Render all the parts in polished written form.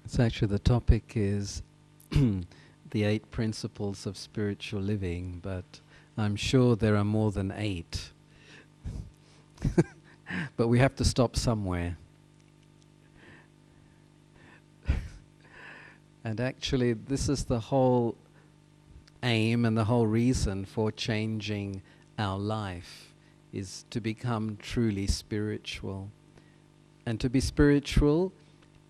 So actually the topic is the 8 principles of spiritual living, but I'm sure there are more than 8. But we have to stop somewhere. And actually this is the whole aim and the whole reason for changing our life, is to become truly spiritual. And to be spiritual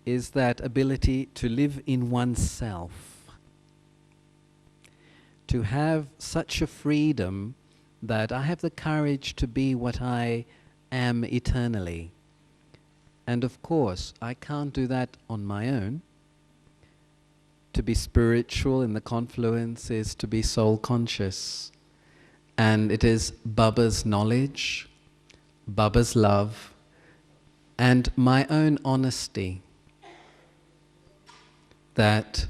is that ability to live in oneself, to have such a freedom that I have the courage to be what I am eternally. And of course, I can't do that on my own. To be spiritual in the confluence is to be soul conscious. And it is Baba's knowledge, Baba's love, and my own honesty that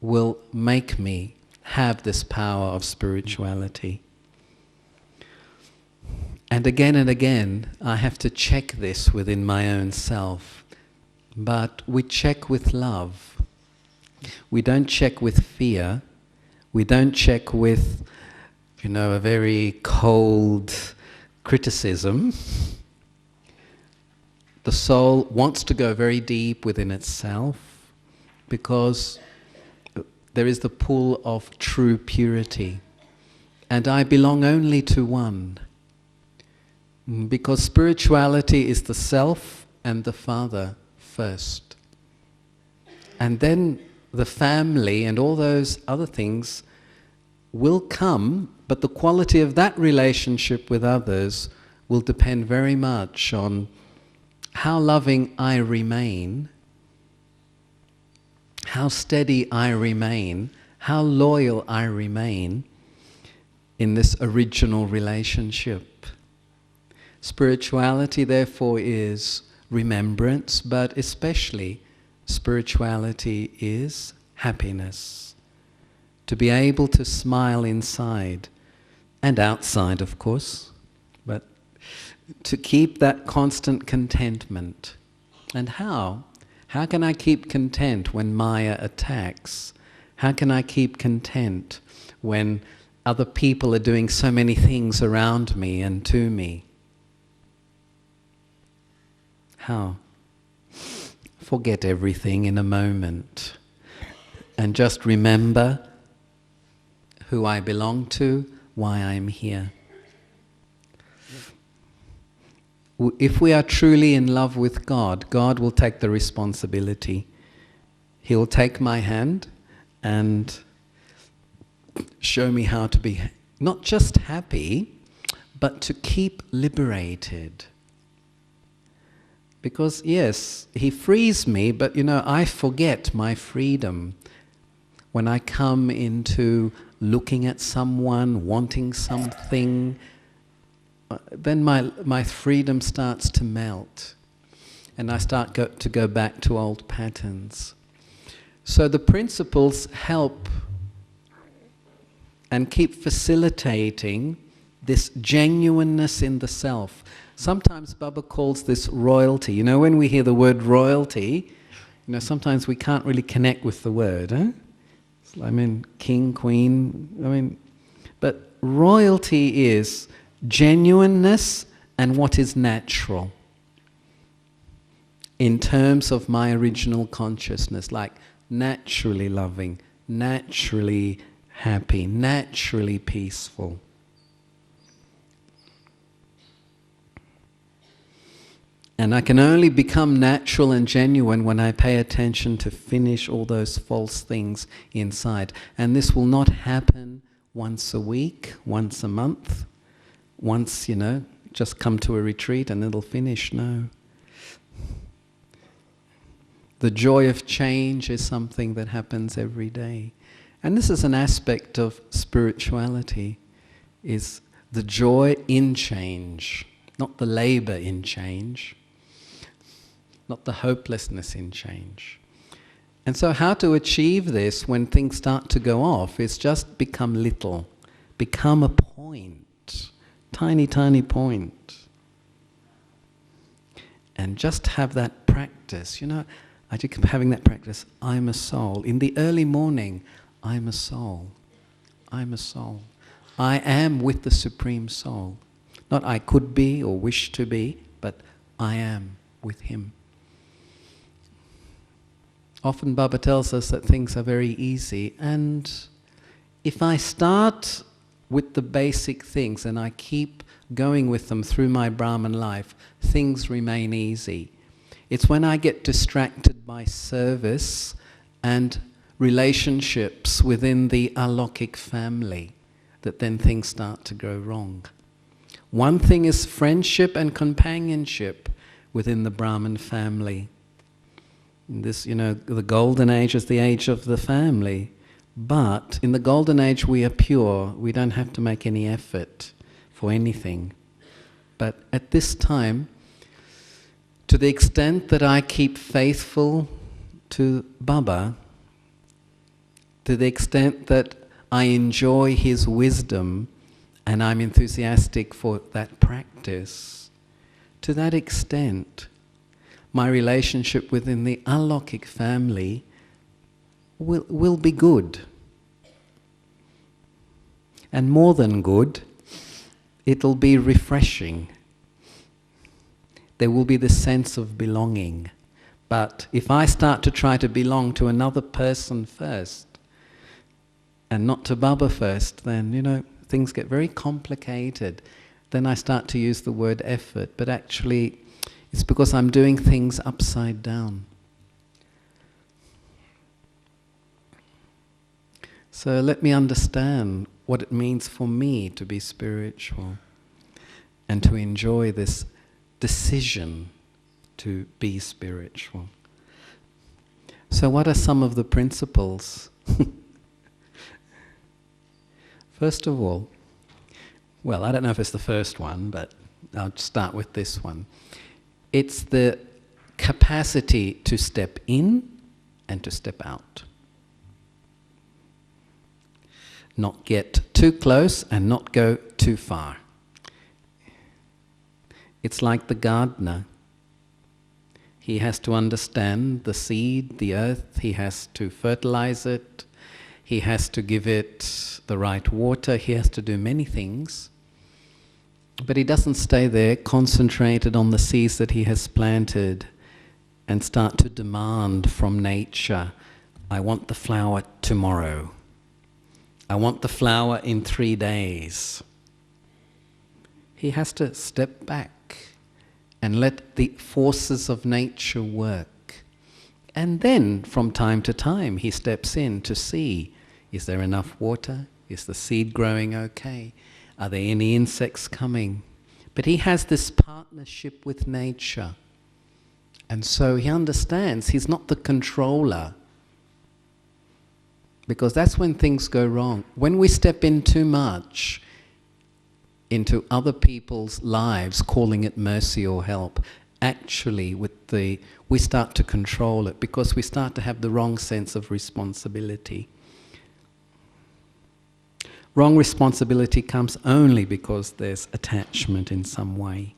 will make me have this power of spirituality. And again, I have to check this within my own self. But we check with love. We don't check with fear. We don't check with, a very cold criticism. The soul wants to go very deep within itself because there is the pull of true purity. And I belong only to one. Because spirituality is the self and the Father first. And then the family and all those other things will come, but the quality of that relationship with others will depend very much on how loving I remain, how steady I remain, how loyal I remain in this original relationship. Spirituality, therefore, is remembrance, but especially spirituality is happiness. To be able to smile inside and outside, of course, but to keep that constant contentment. And how? How can I keep content when Maya attacks? How can I keep content when other people are doing so many things around me and to me? How? Forget everything in a moment and just remember who I belong to, why I'm here. If we are truly in love with God, God will take the responsibility. He'll take my hand and show me how to be not just happy, but to keep liberated. Because yes, He frees me, but I forget my freedom. When I come into looking at someone, wanting something, then my freedom starts to melt. And I start to go back to old patterns. So the principles help and keep facilitating this genuineness in the self. Sometimes Baba calls this royalty. When we hear the word royalty, sometimes we can't really connect with the word. King, queen, but royalty is genuineness and what is natural in terms of my original consciousness, like naturally loving, naturally happy, naturally peaceful. And I can only become natural and genuine when I pay attention to finish all those false things inside. And this will not happen once a week, once a month, once, just come to a retreat and it'll finish. No. The joy of change is something that happens every day. And this is an aspect of spirituality, is the joy in change, not the labor in change. Not the hopelessness in change. And so how to achieve this when things start to go off is just become little. Become a point. Tiny, tiny point. And just have that practice. I just keep having that practice. I'm a soul. In the early morning, I'm a soul. I'm a soul. I am with the Supreme Soul. Not I could be or wish to be, but I am with Him. Often Baba tells us that things are very easy, and if I start with the basic things and I keep going with them through my Brahman life, things remain easy. It's when I get distracted by service and relationships within the alokik family that then things start to go wrong. One thing is friendship and companionship within the Brahman family. This, the golden age is the age of the family. But in the golden age we are pure. We don't have to make any effort for anything. But at this time, to the extent that I keep faithful to Baba, to the extent that I enjoy his wisdom and I'm enthusiastic for that practice, to that extent, my relationship within the alokik family will be good. And more than good, it'll be refreshing. There will be the sense of belonging. But if I start to try to belong to another person first, and not to Baba first, then, things get very complicated. Then I start to use the word effort, but actually it's because I'm doing things upside down. So let me understand what it means for me to be spiritual and to enjoy this decision to be spiritual. So what are some of the principles? First of all, well, I don't know if it's the first one, but I'll start with this one. It's the capacity to step in and to step out. Not get too close and not go too far. It's like the gardener. He has to understand the seed, the earth, he has to fertilize it, he has to give it the right water, he has to do many things. But he doesn't stay there concentrated on the seeds that he has planted and start to demand from nature, I want the flower tomorrow. I want the flower in 3 days. He has to step back and let the forces of nature work. And then, from time to time, he steps in to see, is there enough water? Is the seed growing okay? Are there any insects coming? But he has this partnership with nature. And so he understands he's not the controller. Because that's when things go wrong. When we step in too much into other people's lives, calling it mercy or help, actually we start to control it because we start to have the wrong sense of responsibility. Wrong responsibility comes only because there's attachment in some way.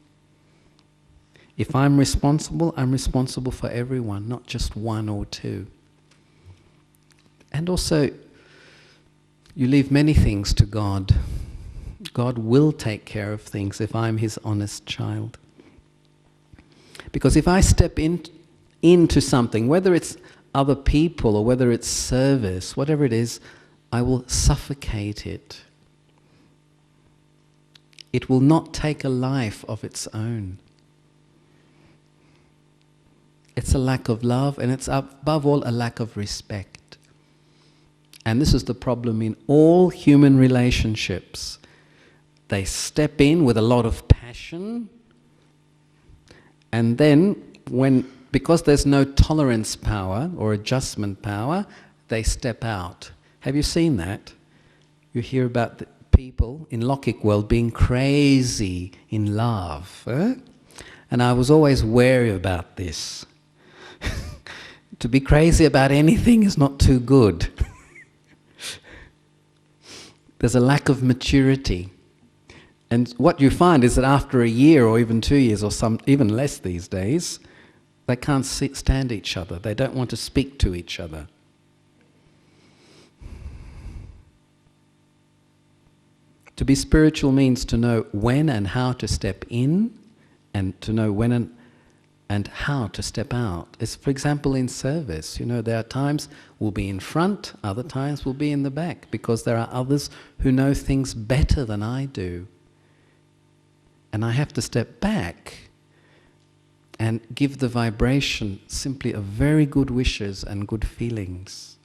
If I'm responsible for everyone, not just one or two. And also, you leave many things to God. God will take care of things if I'm His honest child. Because if I step into something, whether it's other people or whether it's service, whatever it is, I will suffocate it. It will not take a life of its own. It's a lack of love, and it's above all a lack of respect. And this is the problem in all human relationships. They step in with a lot of passion, and then because there's no tolerance power or adjustment power, they step out. Have you seen that? You hear about the people in Lokik world being crazy in love. And I was always wary about this. To be crazy about anything is not too good. There's a lack of maturity. And what you find is that after a year or even 2 years or even less these days, They can't stand each other. They don't want to speak to each other. To be spiritual means to know when and how to step in, and to know when and how to step out. It's, for example, in service. There are times we'll be in front, other times we'll be in the back, because there are others who know things better than I do. And I have to step back and give the vibration simply of very good wishes and good feelings.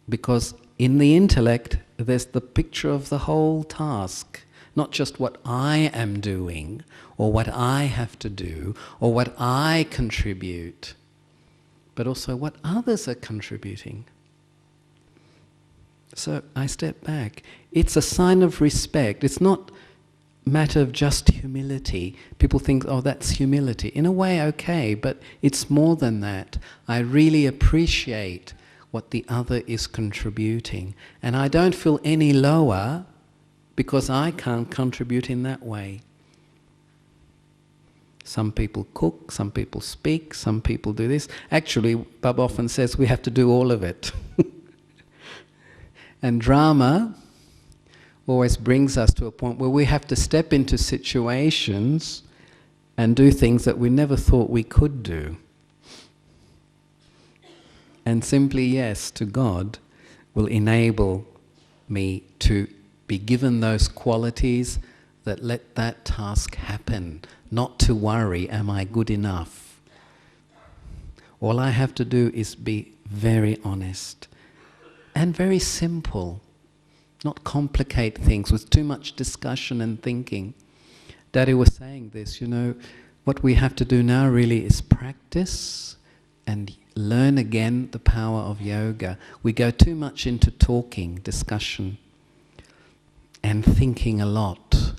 Because in the intellect, there's the picture of the whole task, not just what I am doing, or what I have to do, or what I contribute, but also what others are contributing. So I step back. It's a sign of respect. It's not a matter of just humility. People think, oh, that's humility. In a way, okay, but it's more than that. I really appreciate what the other is contributing. And I don't feel any lower because I can't contribute in that way. Some people cook, some people speak, some people do this. Actually, Baba often says we have to do all of it. And drama always brings us to a point where we have to step into situations and do things that we never thought we could do. And simply yes to God will enable me to be given those qualities that let that task happen, not to worry, am I good enough? All I have to do is be very honest and very simple, not complicate things with too much discussion and thinking. Daddy was saying this, what we have to do now really is practice and learn again the power of yoga. We go too much into talking, discussion, and thinking a lot.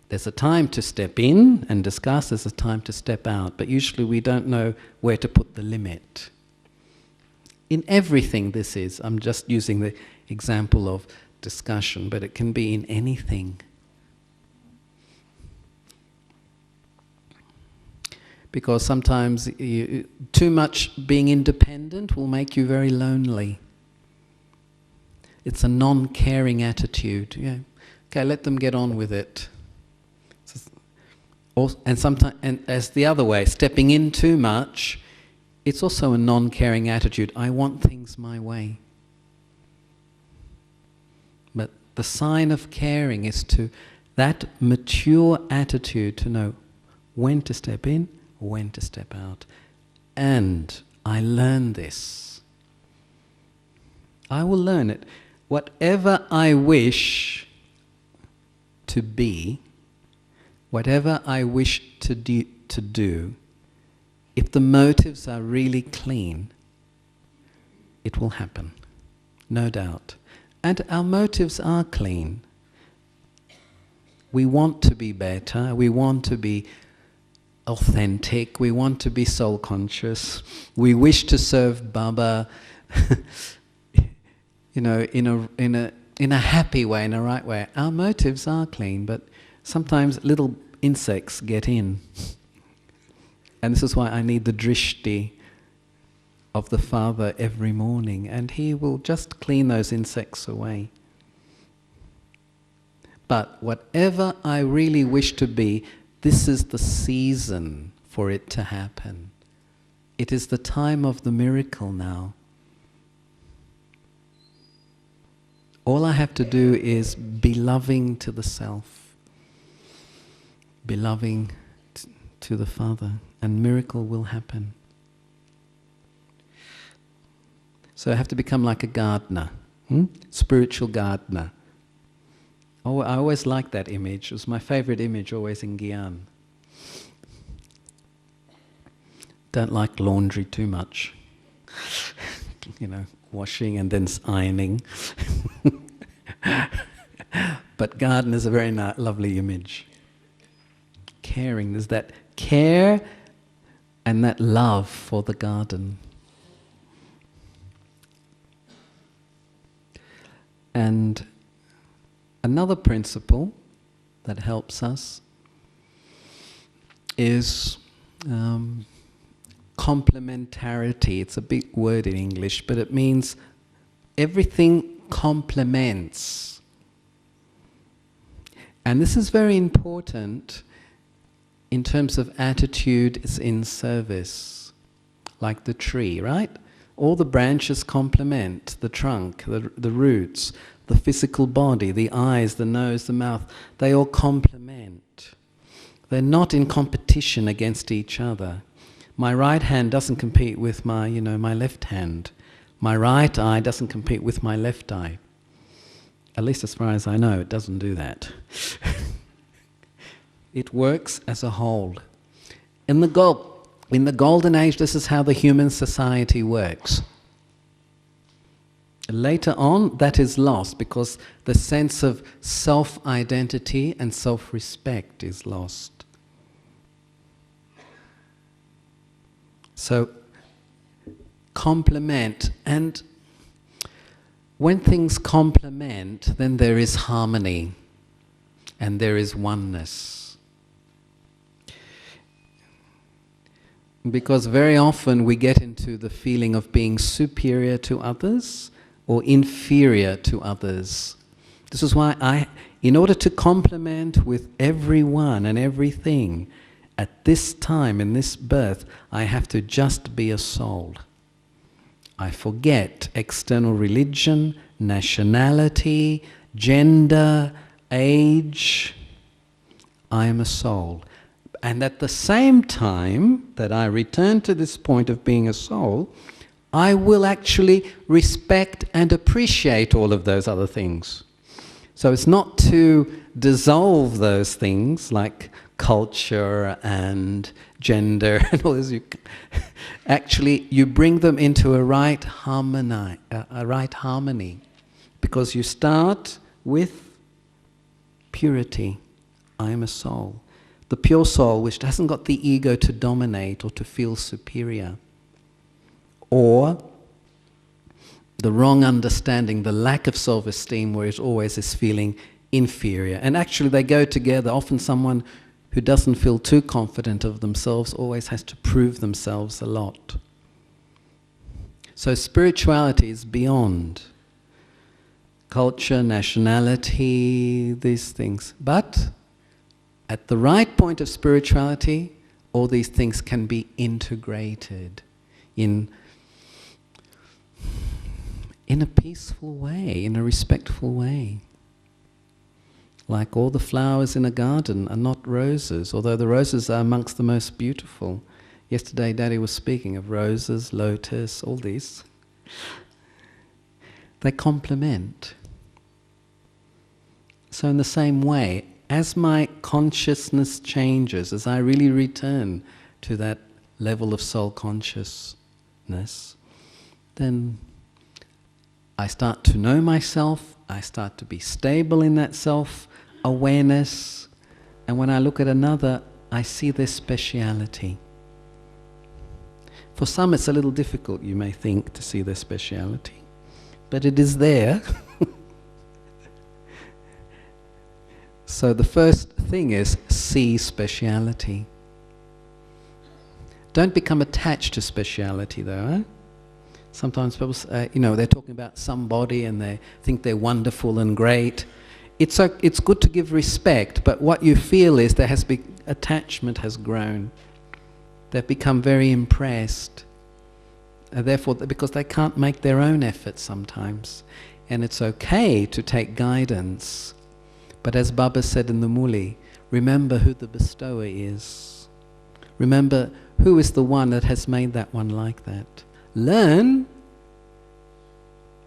There's a time to step in and discuss, there's a time to step out, but usually we don't know where to put the limit. In everything this is, I'm just using the example of discussion, but it can be in anything. Because sometimes too much being independent will make you very lonely. It's a non-caring attitude. Yeah. Okay, let them get on with it. And sometimes, and as the other way, stepping in too much, it's also a non-caring attitude. I want things my way. But the sign of caring is to that mature attitude to know when to step in, when to step out. And I learn this. I will learn it. Whatever I wish to be, whatever I wish to do, if the motives are really clean, it will happen, no doubt. And our motives are clean. We want to be better, we want to be authentic, we want to be soul conscious, we wish to serve Baba in a happy way, in a right way. Our motives are clean, but sometimes little insects get in. And this is why I need the drishti of the Father every morning, and He will just clean those insects away. But whatever I really wish to be, this is the season for it to happen. It is the time of the miracle now. All I have to do is be loving to the self, be loving to the Father, and miracle will happen. So I have to become like a gardener, spiritual gardener. Oh, I always liked that image. It was my favorite image always in Gyan. Don't like laundry too much. Washing and then ironing. But garden is a very lovely image. Caring, there's that care and that love for the garden. And another principle that helps us is complementarity. It's a big word in English, but it means everything complements. And this is very important in terms of attitude is in service, like the tree, right? All the branches complement the trunk, the roots, the physical body, the eyes, the nose, the mouth. They all complement. They're not in competition against each other. My right hand doesn't compete with my left hand. My right eye doesn't compete with my left eye. At least as far as I know, it doesn't do that. It works as a whole. In the Golden Age, this is how the human society works. Later on, that is lost because the sense of self-identity and self-respect is lost. So, complement, and when things complement, then there is harmony and there is oneness. Because very often we get into the feeling of being superior to others or inferior to others. This is why in order to complement with everyone and everything, at this time, in this birth, I have to just be a soul. I forget external religion, nationality, gender, age. I am a soul. And at the same time that I return to this point of being a soul, I will actually respect and appreciate all of those other things. So it's not to dissolve those things like culture and gender and all this. Actually, you bring them into a right harmony, because you start with purity. I am a soul. The pure soul, which hasn't got the ego to dominate or to feel superior. Or the wrong understanding, the lack of self-esteem, where it always is feeling inferior. And actually they go together. Often someone who doesn't feel too confident of themselves always has to prove themselves a lot. So spirituality is beyond culture, nationality, these things. But at the right point of spirituality, all these things can be integrated in a peaceful way, in a respectful way. Like all the flowers in a garden are not roses, although the roses are amongst the most beautiful. Yesterday Daddy was speaking of roses, lotus, all these. They complement. So in the same way, as my consciousness changes, as I really return to that level of soul consciousness, then I start to know myself, I start to be stable in that self-awareness, and when I look at another, I see their speciality. For some it's a little difficult, you may think, to see their speciality, but it is there. So the first thing is see speciality. Don't become attached to speciality though, eh? Sometimes people, they're talking about somebody and they think they're wonderful and great. It's good to give respect, but what you feel is attachment has grown. They've become very impressed. Therefore, because they can't make their own efforts sometimes. And it's okay to take guidance. But as Baba said in the Muli, remember who the bestower is. Remember who is the one that has made that one like that. Learn,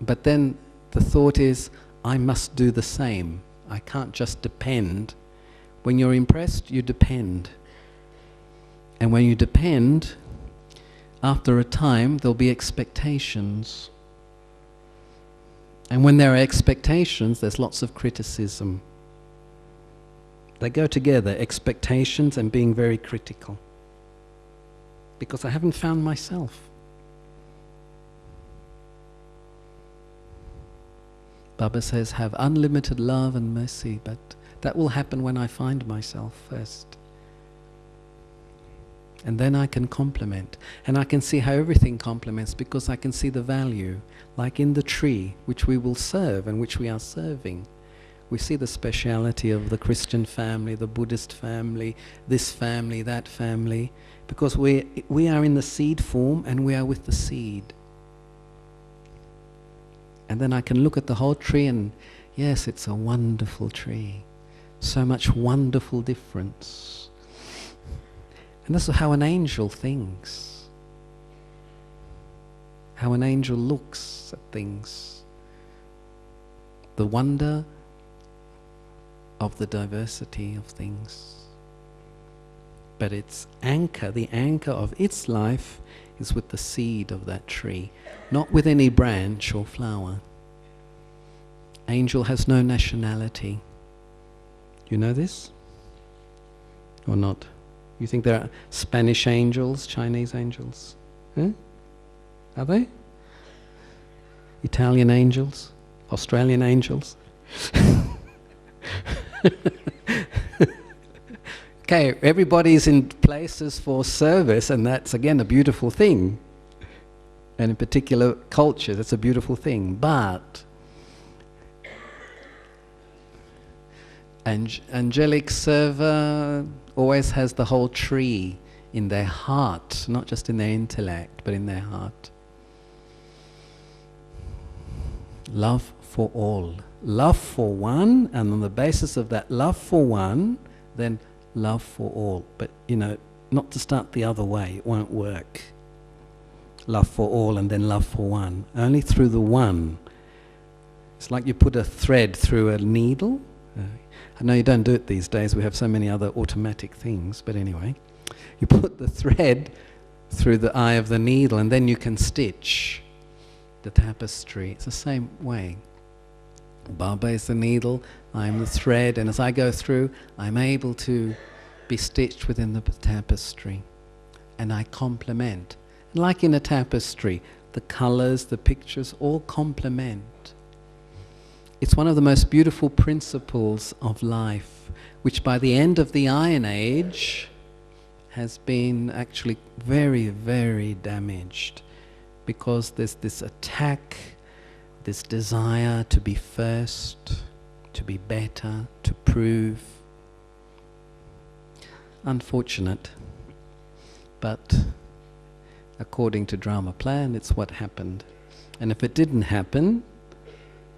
but then the thought is, I must do the same. I can't just depend. When you're impressed, you depend. And when you depend, after a time, there'll be expectations. And when there are expectations, there's lots of criticism. They go together, expectations and being very critical. Because I haven't found myself. Baba says, have unlimited love and mercy, but that will happen when I find myself first. And then I can complement. And I can see how everything complements, because I can see the value. Like in the tree, which we will serve and which we are serving. We see the speciality of the Christian family, the Buddhist family, this family, that family. Because we are in the seed form and we are with the seed. And then I can look at the whole tree and, yes, it's a wonderful tree. So much wonderful difference. And this is how an angel thinks. How an angel looks at things. The wonder of the diversity of things. But its anchor, the anchor of its life, is with the seed of that tree, not with any branch or flower. Angel has no nationality. You know this? Or not? You think there are Spanish angels, Chinese angels? Huh? Are they? Italian angels? Australian angels? Okay, everybody's in places for service, and that's again a beautiful thing. And in particular culture, that's a beautiful thing. But angelic server always has the whole tree in their heart, not just in their intellect, but in their heart. Love for all. Love for one, and on the basis of that love for one, then love for all. But, not to start the other way, it won't work. Love for all and then love for one. Only through the one. It's like you put a thread through a needle. I know you don't do it these days, we have so many other automatic things, but anyway. You put the thread through the eye of the needle and then you can stitch the tapestry. It's the same way. Baba is the needle, I'm the thread, and as I go through, I'm able to be stitched within the tapestry. And I complement. Like in a tapestry, the colors, the pictures, all complement. It's one of the most beautiful principles of life, which by the end of the Iron Age has been actually very, very damaged, because there's this attack, this desire to be first, to be better, to prove. Unfortunate, but according to Dharma plan, it's what happened. And if it didn't happen,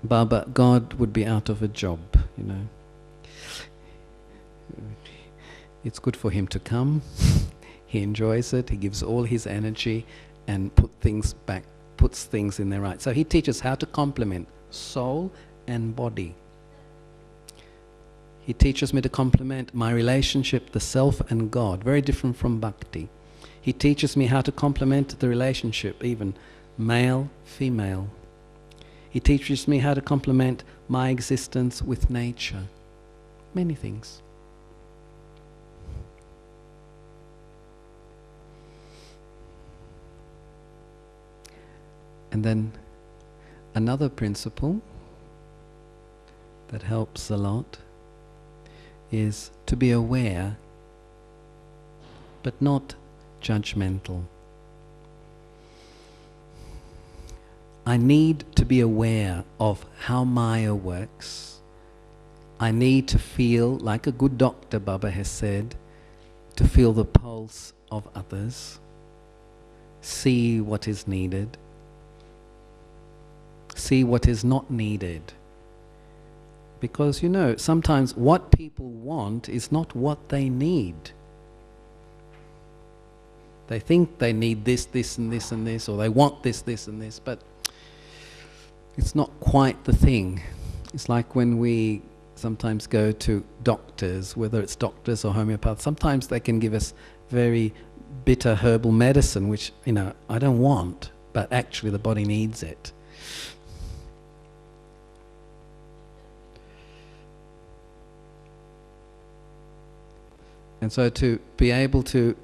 Baba, God would be out of a job, It's good for him to come. He enjoys it, he gives all his energy and puts things in their right. So he teaches how to complement soul and body. He teaches me to complement my relationship, the self and God, very different from bhakti. He teaches me how to complement the relationship, even male, female. He teaches me how to complement my existence with nature. Many things. And then another principle that helps a lot is to be aware, but not judgmental. I need to be aware of how Maya works. I need to feel, like a good doctor, Baba has said, to feel the pulse of others, see what is needed, see what is not needed. Because, sometimes what people want is not what they need. They think they need this, this and this and this, or they want this, this and this, but it's not quite the thing. It's like when we sometimes go to doctors, whether it's doctors or homeopaths, sometimes they can give us very bitter herbal medicine, which, I don't want, but actually the body needs it. And so to be able to,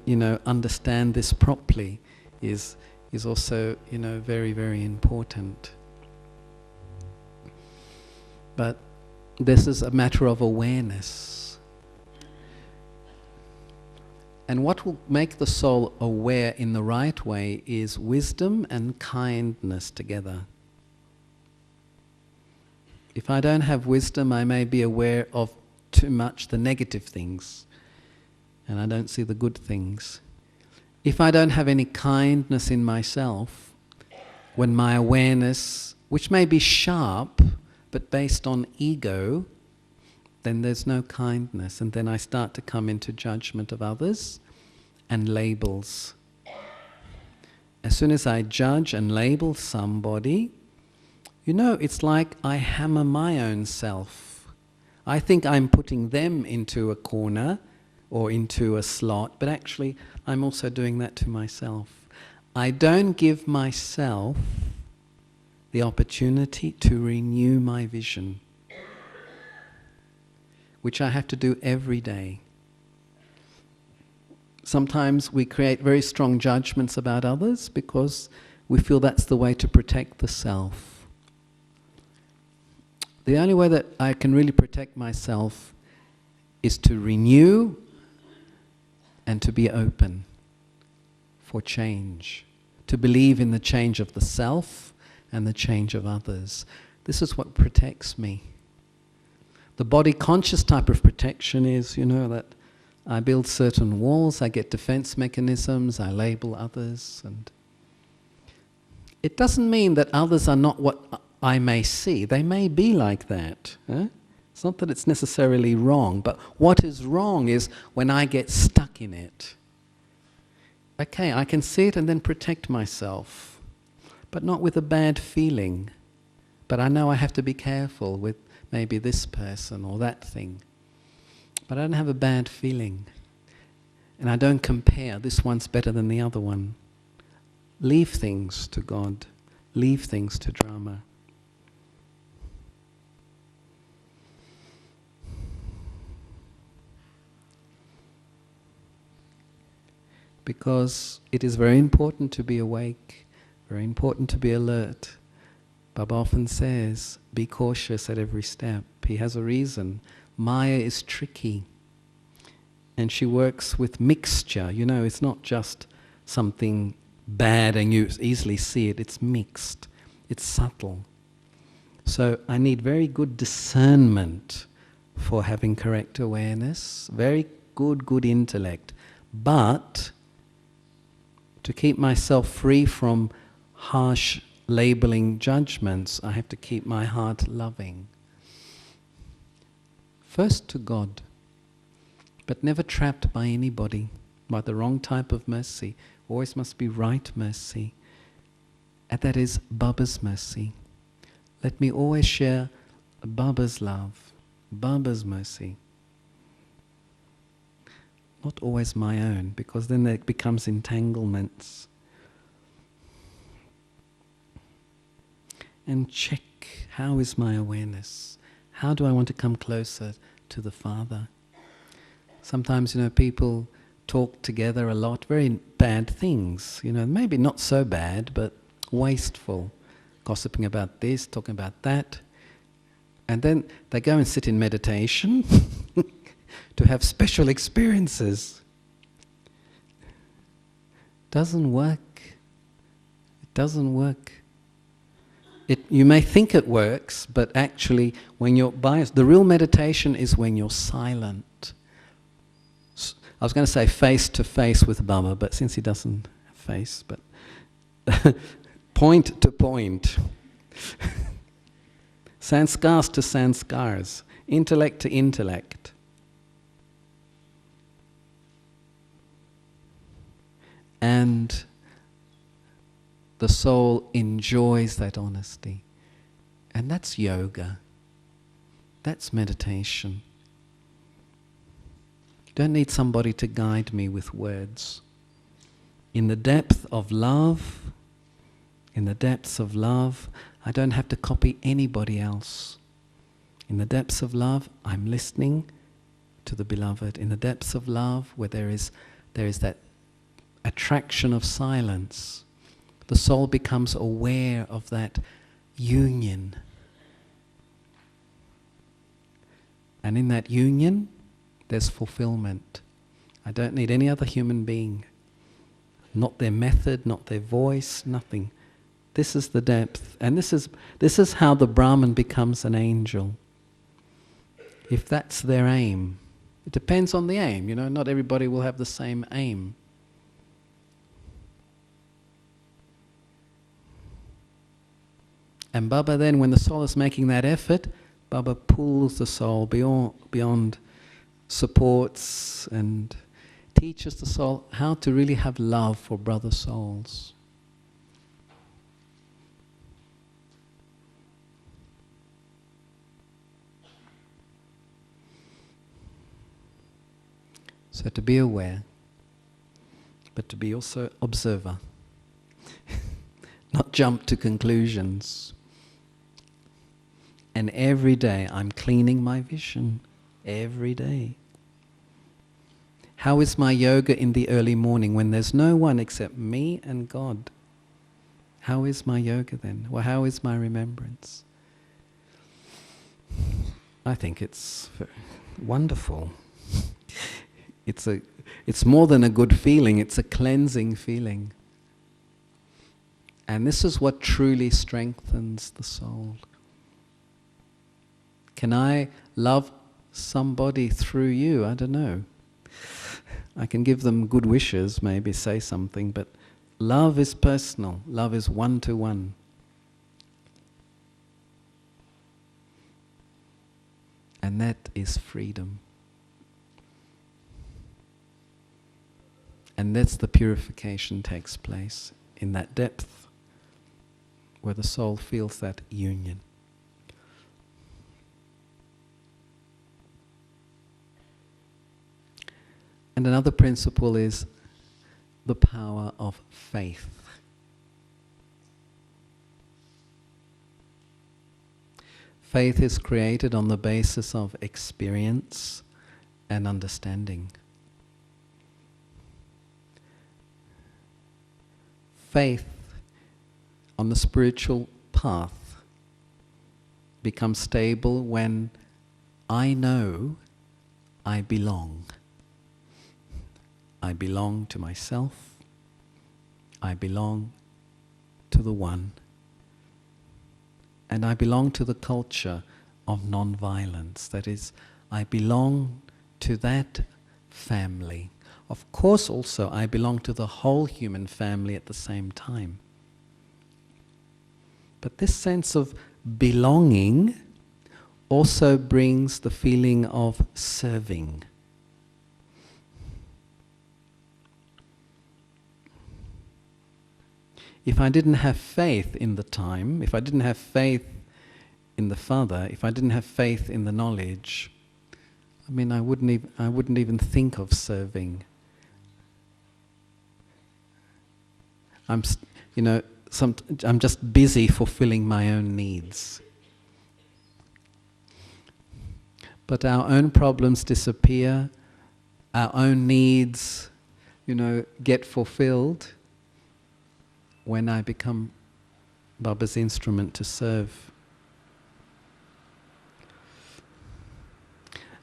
understand this properly is also, very, very important. But this is a matter of awareness. And what will make the soul aware in the right way is wisdom and kindness together. If I don't have wisdom, I may be aware of too much the negative things, and I don't see the good things. If I don't have any kindness in myself, when my awareness, which may be sharp, but based on ego, then there's no kindness, and then I start to come into judgment of others and labels. As soon as I judge and label somebody, it's like I hammer my own self. I think I'm putting them into a corner or into a slot, but actually I'm also doing that to myself. I don't give myself the opportunity to renew my vision, which I have to do every day. Sometimes we create very strong judgments about others because we feel that's the way to protect the self. The only way that I can really protect myself is to renew and to be open for change, to believe in the change of the self and the change of others. This is what protects me. The body-conscious type of protection is, that I build certain walls, I get defense mechanisms, I label others, and it doesn't mean that others are not what I may see. They may be like that. It's not that it's necessarily wrong, but what is wrong is when I get stuck in it. Okay, I can see it and then protect myself, but not with a bad feeling. But I know I have to be careful with maybe this person or that thing. But I don't have a bad feeling. And I don't compare, this one's better than the other one. Leave things to God. Leave things to drama. Because it is very important to be awake, very important to be alert. Baba often says, be cautious at every step. He has a reason. Maya is tricky. And she works with mixture. It's not just something bad and you easily see it. It's mixed. It's subtle. So I need very good discernment for having correct awareness. Very good intellect. But to keep myself free from harsh labeling judgments, I have to keep my heart loving. First to God, but never trapped by anybody, by the wrong type of mercy. Always must be right mercy. And that is Baba's mercy. Let me always share Baba's love, Baba's mercy. Not always my own, because then there becomes entanglements. And check, how is my awareness? How do I want to come closer to the Father? Sometimes, people talk together a lot, very bad things, maybe not so bad, but wasteful. Gossiping about this, talking about that. And then they go and sit in meditation to have special experiences. Doesn't work. It doesn't work. You may think it works, but actually when you're biased, the real meditation is when you're silent. I was going to say face to face with Baba, but since he doesn't have face, but point to point. Sanskars to sanskars. Intellect to intellect. And the soul enjoys that honesty. And that's yoga. That's meditation. You don't need somebody to guide me with words. In the depth of love, I don't have to copy anybody else. In the depths of love, I'm listening to the beloved. In the depths of love, where there is that attraction of silence, the soul becomes aware of that union. And in that union, there's fulfillment. I don't need any other human being. Not their method, not their voice, nothing. This is the depth. And this is how the Brahman becomes an angel. If that's their aim. It depends on the aim, not everybody will have the same aim. And Baba then, when the soul is making that effort, Baba pulls the soul beyond supports and teaches the soul how to really have love for brother souls. So to be aware, but to be also observer. Not jump to conclusions. And every day I'm cleaning my vision. Every day. How is my yoga in the early morning when there's no one except me and God? How is my yoga then? Well, how is my remembrance? I think it's wonderful. It's more than a good feeling, it's a cleansing feeling. And this is what truly strengthens the soul. Can I love somebody through you? I don't know. I can give them good wishes, maybe say something, but love is personal. Love is one-to-one. And that is freedom. And that's the purification takes place in that depth where the soul feels that union. And another principle is the power of faith. Faith is created on the basis of experience and understanding. Faith on the spiritual path becomes stable when I know I belong. I belong to myself. I belong to the One. And I belong to the culture of non-violence. That is, I belong to that family. Of course, also, I belong to the whole human family at the same time. But this sense of belonging also brings the feeling of serving. If I didn't have faith in the time, if I didn't have faith in the Father, if I didn't have faith in the knowledge, I wouldn't even think of serving. I'm just busy fulfilling my own needs. But our own problems disappear, our own needs, get fulfilled when I become Baba's instrument to serve.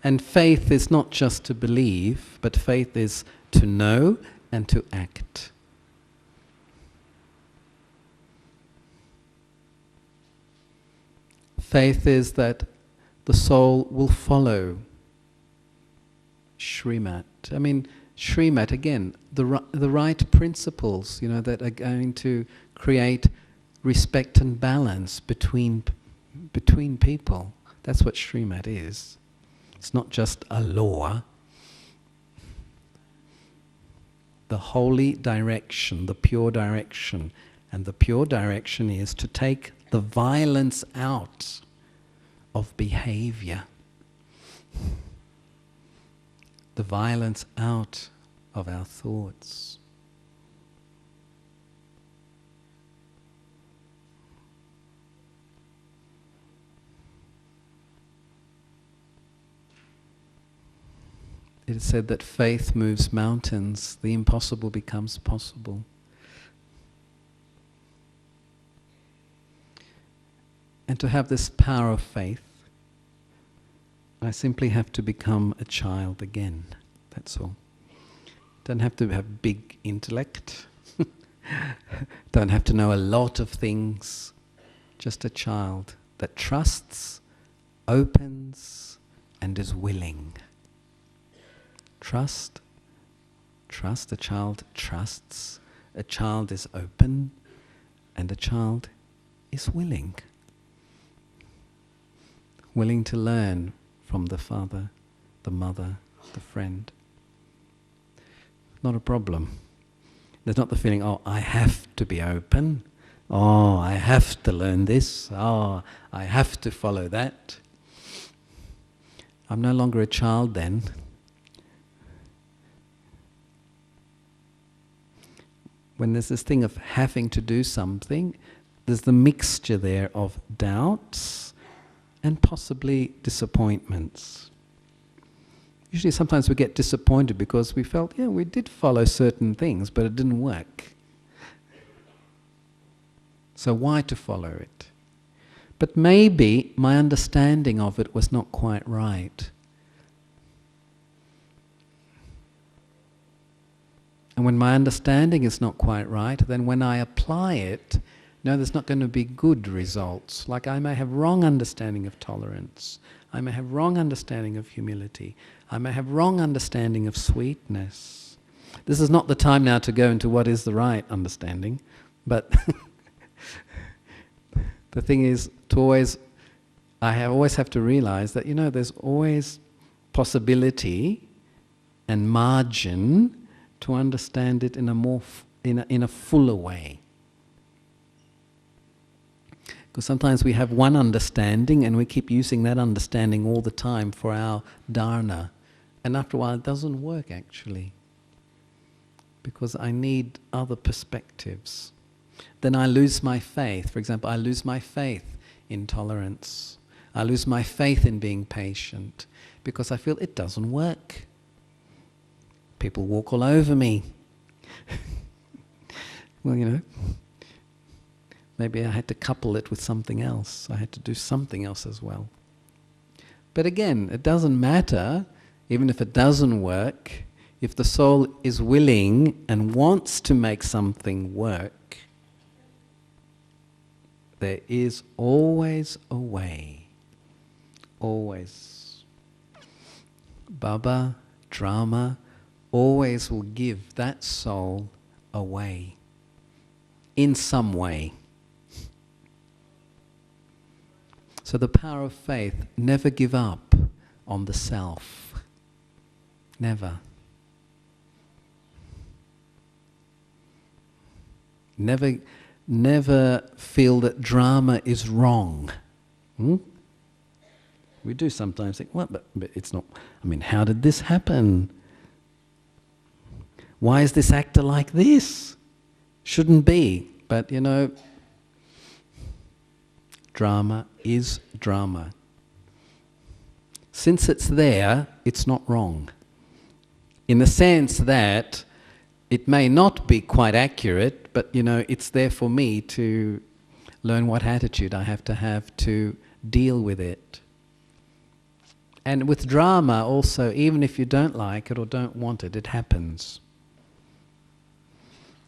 And faith is not just to believe, but faith is to know and to act. Faith is that the soul will follow Srimat. Srimat, again, the right principles, that are going to create respect and balance between people. That's what Srimat is. It's not just a law. The holy direction, the pure direction. And the pure direction is to take the violence out of behavior. The violence out of our thoughts. It is said that faith moves mountains, the impossible becomes possible. And to have this power of faith, I simply have to become a child again. That's all. Don't have to have big intellect. Don't have to know a lot of things. Just a child that trusts, opens, and is willing. Trust. A child trusts. A child is open. And a child is willing. Willing to learn from the father, the mother, the friend. Not a problem. There's not the feeling, oh, I have to be open. Oh, I have to learn this. Oh, I have to follow that. I'm no longer a child then. When there's this thing of having to do something, there's the mixture there of doubts and possibly disappointments. Usually sometimes we get disappointed because we felt, yeah, we did follow certain things, but it didn't work. So why to follow it? But maybe my understanding of it was not quite right. And when my understanding is not quite right, then when I apply it, no, there's not going to be good results. Like I may have wrong understanding of tolerance. I may have wrong understanding of humility. I may have wrong understanding of sweetness. This is not the time now to go into what is the right understanding, but the thing is I always have to realize that, there's always possibility and margin to understand it in a more in a fuller way. Because sometimes we have one understanding and we keep using that understanding all the time for our dharana. And after a while it doesn't work actually. Because I need other perspectives. Then I lose my faith. For example, I lose my faith in tolerance. I lose my faith in being patient. Because I feel it doesn't work. People walk all over me. Well, maybe I had to couple it with something else. I had to do something else as well. But again, it doesn't matter, even if it doesn't work, if the soul is willing and wants to make something work, there is always a way. Always. Baba, drama, always will give that soul a way. In some way. So the power of faith, never give up on the self. Never. Never feel that drama is wrong. We do sometimes think, well, but it's not, how did this happen? Why is this actor like this? Shouldn't be. But drama is drama. Since it's there, it's not wrong. In the sense that it may not be quite accurate, but it's there for me to learn what attitude I have to deal with it. And with drama also, even if you don't like it or don't want it, it happens.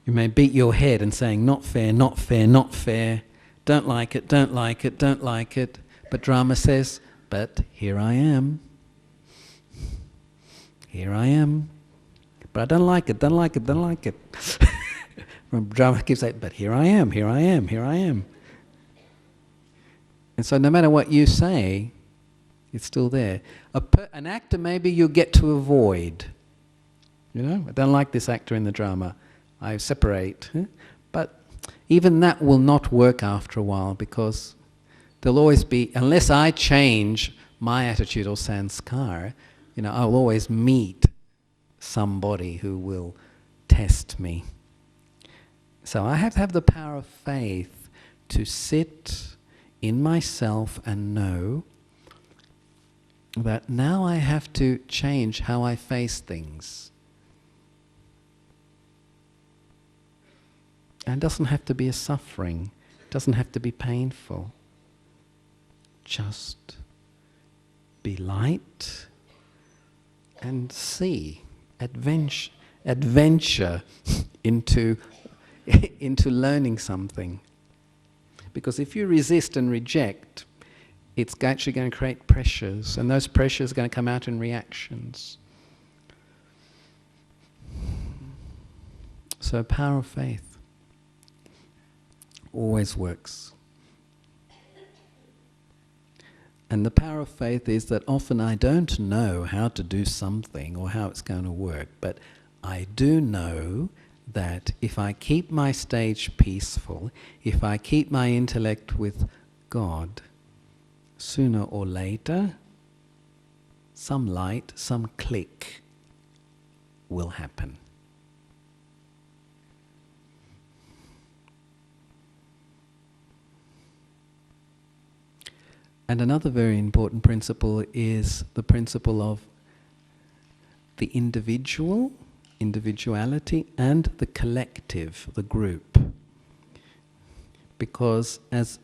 You may beat your head and saying, not fair, not fair, not fair, don't like it, don't like it, don't like it. But drama says, but here I am. Here I am. But I don't like it, don't like it, don't like it. Drama keeps saying, but here I am, here I am, here I am. And so no matter what you say, it's still there. An actor maybe you get to avoid. I don't like this actor in the drama. I separate. But even that will not work after a while, because there'll always be, unless I change my attitude or sanskar, I'll always meet somebody who will test me. So I have to have the power of faith to sit in myself and know that now I have to change how I face things. And it doesn't have to be a suffering. It doesn't have to be painful. Just be light and see. adventure into learning something. Because if you resist and reject, it's actually going to create pressures, and those pressures are going to come out in reactions. So power of faith always works. And the power of faith is that often I don't know how to do something or how it's going to work, but I do know that if I keep my stage peaceful, if I keep my intellect with God, sooner or later, some light, some click will happen. And another very important principle is the principle of the individual, individuality, and the collective, the group. Because as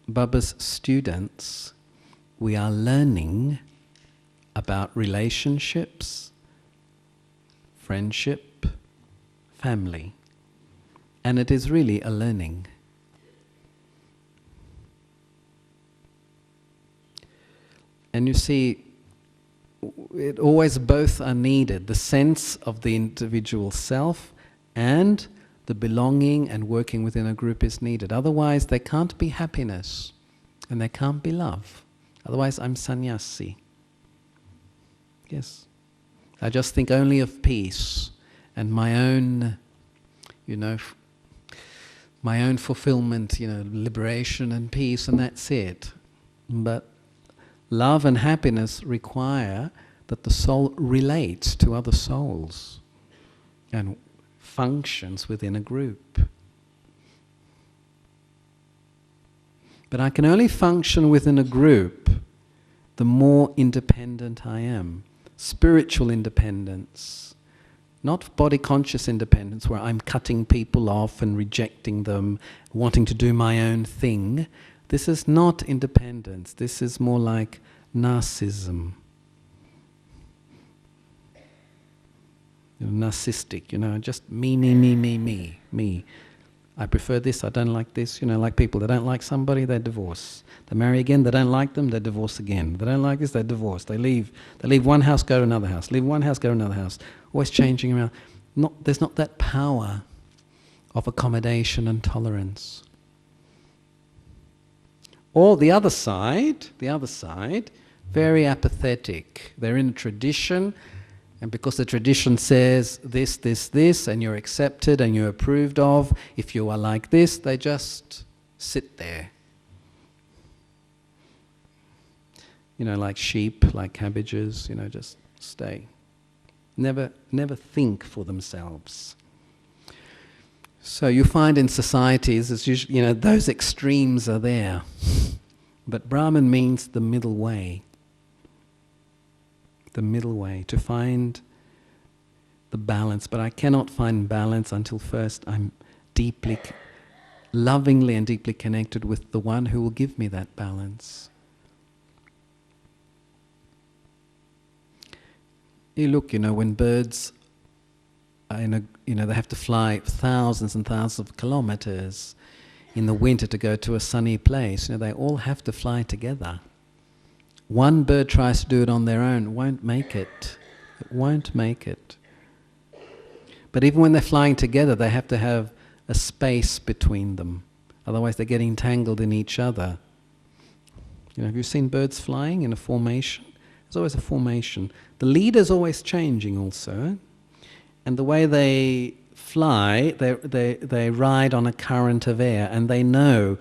Baba's students, we are learning about relationships, friendship, family. And it is really a learning. And you see, it always both are needed, the sense of the individual self and the belonging and working within a group is needed. Otherwise there can't be happiness and there can't be love. Otherwise I'm sannyasi. Yes. I just think only of peace and my own, my own fulfillment, liberation and peace, and that's it. But love and happiness require that the soul relates to other souls and functions within a group. But I can only function within a group the more independent I am. Spiritual independence, not body-conscious independence where I'm cutting people off and rejecting them, wanting to do my own thing. This is not independence. This is more like narcissism. Narcissistic, just me. I prefer this, I don't like this. Like people, they don't like somebody, they divorce. They marry again, they don't like them, they divorce again. They don't like this, they divorce. They leave one house, go to another house. Leave one house, go to another house. Always changing around. There's not that power of accommodation and tolerance. Or the other side, very apathetic. They're in a tradition, and because the tradition says this, and you're accepted and you're approved of, if you are like this, they just sit there. Like sheep, like cabbages, just stay. Never think for themselves. So you find in societies, it's usually, those extremes are there. But Brahman means the middle way. The middle way, to find the balance. But I cannot find balance until first I'm deeply, lovingly and deeply connected with the one who will give me that balance. You look, when birds they have to fly thousands and thousands of kilometers in the winter to go to a sunny place. They all have to fly together. One bird tries to do it on their own, won't make it. It won't make it. But even when they're flying together, they have to have a space between them. Otherwise they get entangled in each other. Have you seen birds flying in a formation? There's always a formation. The leader's always changing also. And the way they fly, they ride on a current of air, and they know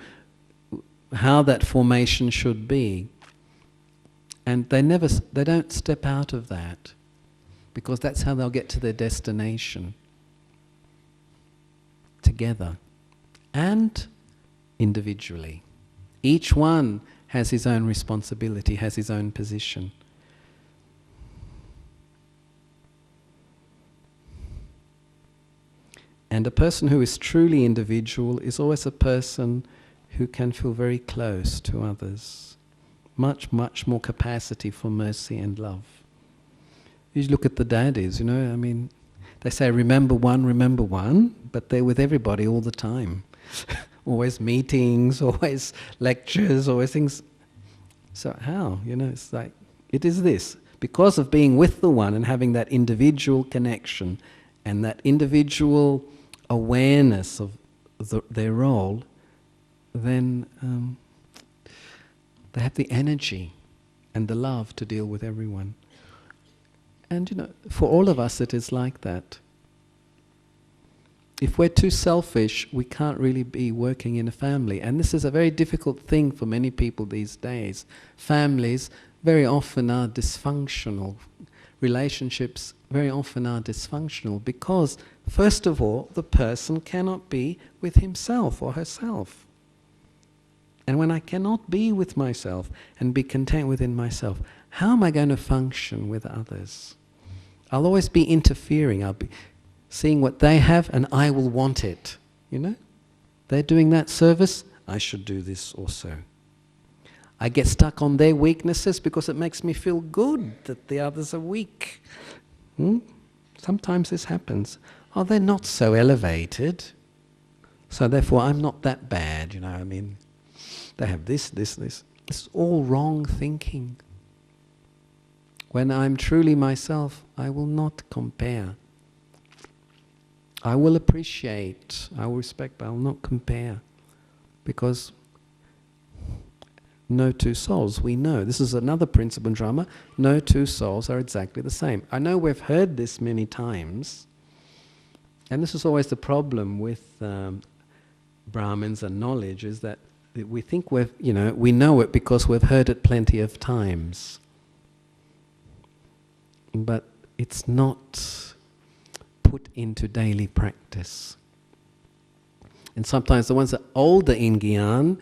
how that formation should be. And they don't step out of that, because that's how they'll get to their destination. Together and individually. Each one has his own responsibility, has his own position. And a person who is truly individual is always a person who can feel very close to others. Much, much more capacity for mercy and love. You look at the daddies, They say remember one, but they're with everybody all the time. Always meetings, always lectures, always things. So how? It's like, it is this. Because of being with the one and having that individual connection and that individual awareness of their role, then they have the energy and the love to deal with everyone. And for all of us it is like that. If we're too selfish, we can't really be working in a family. And this is a very difficult thing for many people these days. Families very often are dysfunctional. Relationships very often are dysfunctional because, first of all, the person cannot be with himself or herself. And when I cannot be with myself and be content within myself, how am I going to function with others? I'll always be interfering. I'll be seeing what they have and I will want it. They're doing that service, I should do this also. I get stuck on their weaknesses because it makes me feel good that the others are weak. Sometimes this happens. Oh, they're not so elevated, so therefore I'm not that bad, They have this. It's all wrong thinking. When I'm truly myself, I will not compare. I will appreciate, I will respect, but I will not compare. Because no two souls, we know. This is another principle in drama. No two souls are exactly the same. I know we've heard this many times, and this is always the problem with Brahmins and knowledge, is that we think we know it because we've heard it plenty of times. But it's not put into daily practice. And sometimes the ones that are older in Gyan,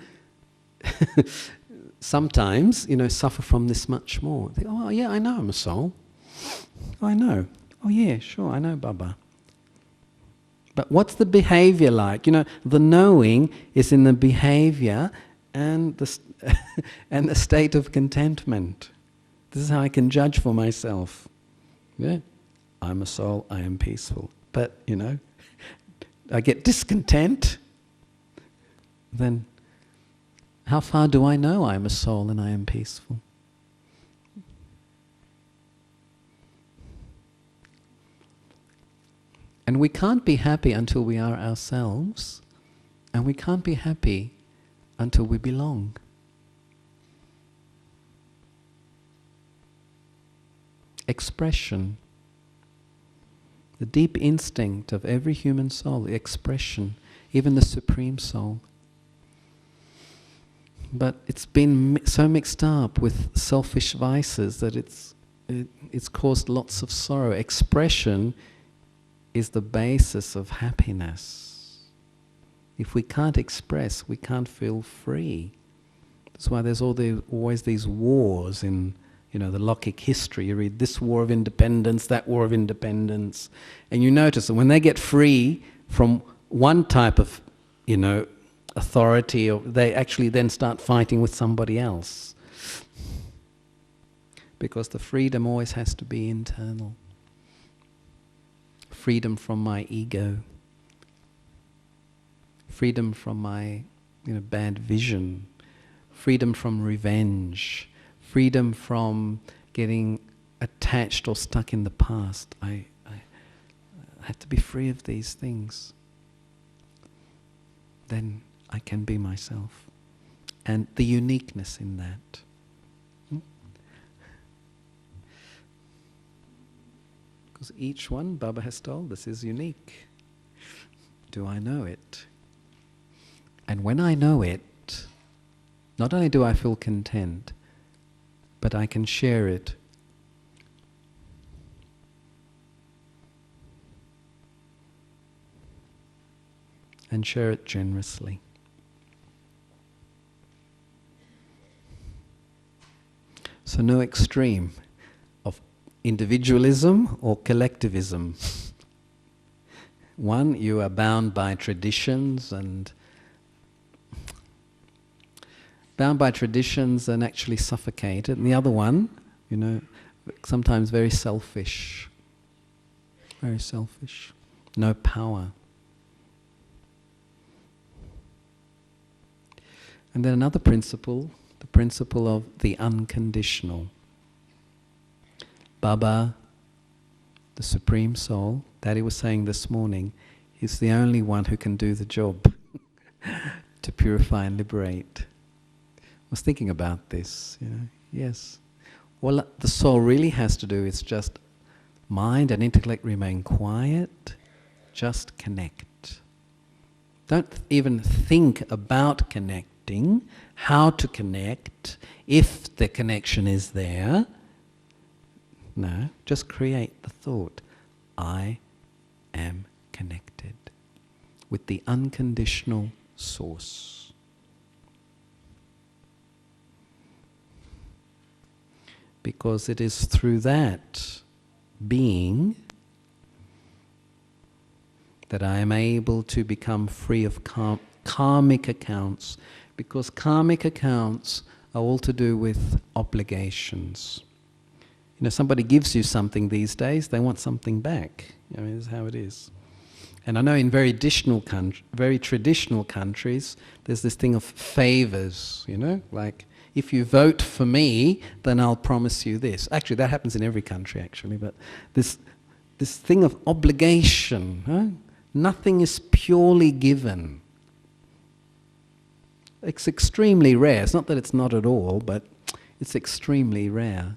sometimes, suffer from this much more. They go, oh yeah, I know I'm a soul. Oh, I know. Oh yeah, sure, I know Baba. But what's the behavior like? The knowing is in the behavior and the state of contentment. This is how I can judge for myself. Yeah, I'm a soul, I am peaceful. But, I get discontent, then how far do I know I'm a soul and I am peaceful? And we can't be happy until we are ourselves, and we can't be happy until we belong. Expression. The deep instinct of every human soul, the expression, even the Supreme Soul. But it's been so mixed up with selfish vices that it's caused lots of sorrow. Expression is the basis of happiness. If we can't express, we can't feel free. That's why there's always these wars in the Lockic history. You read this war of independence, that war of independence, and you notice that when they get free from one type of, authority, they actually then start fighting with somebody else. Because the freedom always has to be internal. Freedom from my ego. Freedom from my, bad vision. Freedom from revenge. Freedom from getting attached or stuck in the past. I have to be free of these things. Then I can be myself. And the uniqueness in that. Because each one, Baba has told us, is unique. Do I know it? And when I know it, not only do I feel content, but I can share it. And share it generously. So no extreme of individualism or collectivism. One, you are bound by traditions and actually suffocated. And the other one, sometimes very selfish. very selfish. No power. And then another principle, the principle of the unconditional. Baba, the Supreme Soul, Daddy was saying this morning, is the only one who can do the job to purify and liberate. I was thinking about this, yes. All the soul really has to do is just mind and intellect remain quiet, just connect. Don't even think about connecting, how to connect, if the connection is there. No, just create the thought, I am connected with the unconditional source. Because it is through that being that I am able to become free of karmic accounts, because karmic accounts are all to do with obligations. Somebody gives you something these days, they want something back. This is how it is. And I know in very traditional countries, there's this thing of favors, like, if you vote for me, then I'll promise you this. Actually, that happens in every country, actually, but this thing of obligation, nothing is purely given. It's extremely rare. It's not that it's not at all, but it's extremely rare.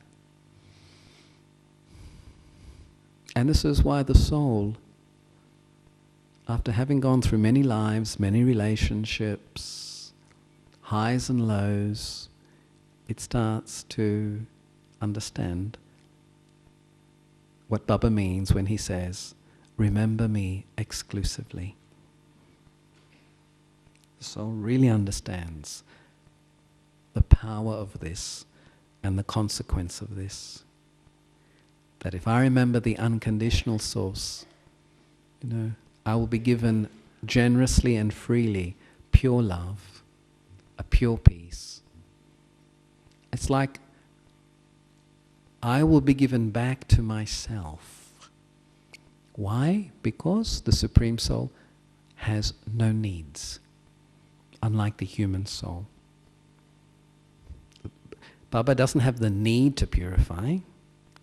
And this is why the soul, after having gone through many lives, many relationships, highs and lows, it starts to understand what Baba means when he says, remember me exclusively. The soul really understands the power of this and the consequence of this. That if I remember the unconditional source, I will be given generously and freely pure love, a pure peace. It's like I will be given back to myself. Why? Because the Supreme Soul has no needs, unlike the human soul. Baba doesn't have the need to purify.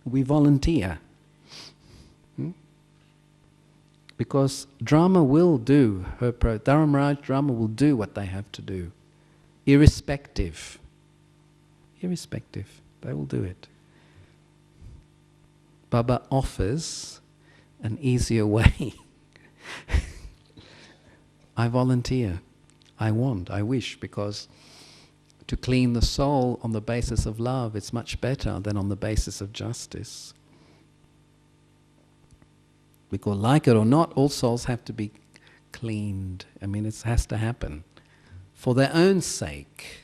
We volunteer. Because drama will do Dharamraj drama will do what they have to do. Irrespective. They will do it. Baba offers an easier way. I volunteer. I wish, because to clean the soul on the basis of love, it's much better than on the basis of justice. Because like it or not, all souls have to be cleaned. It has to happen. For their own sake.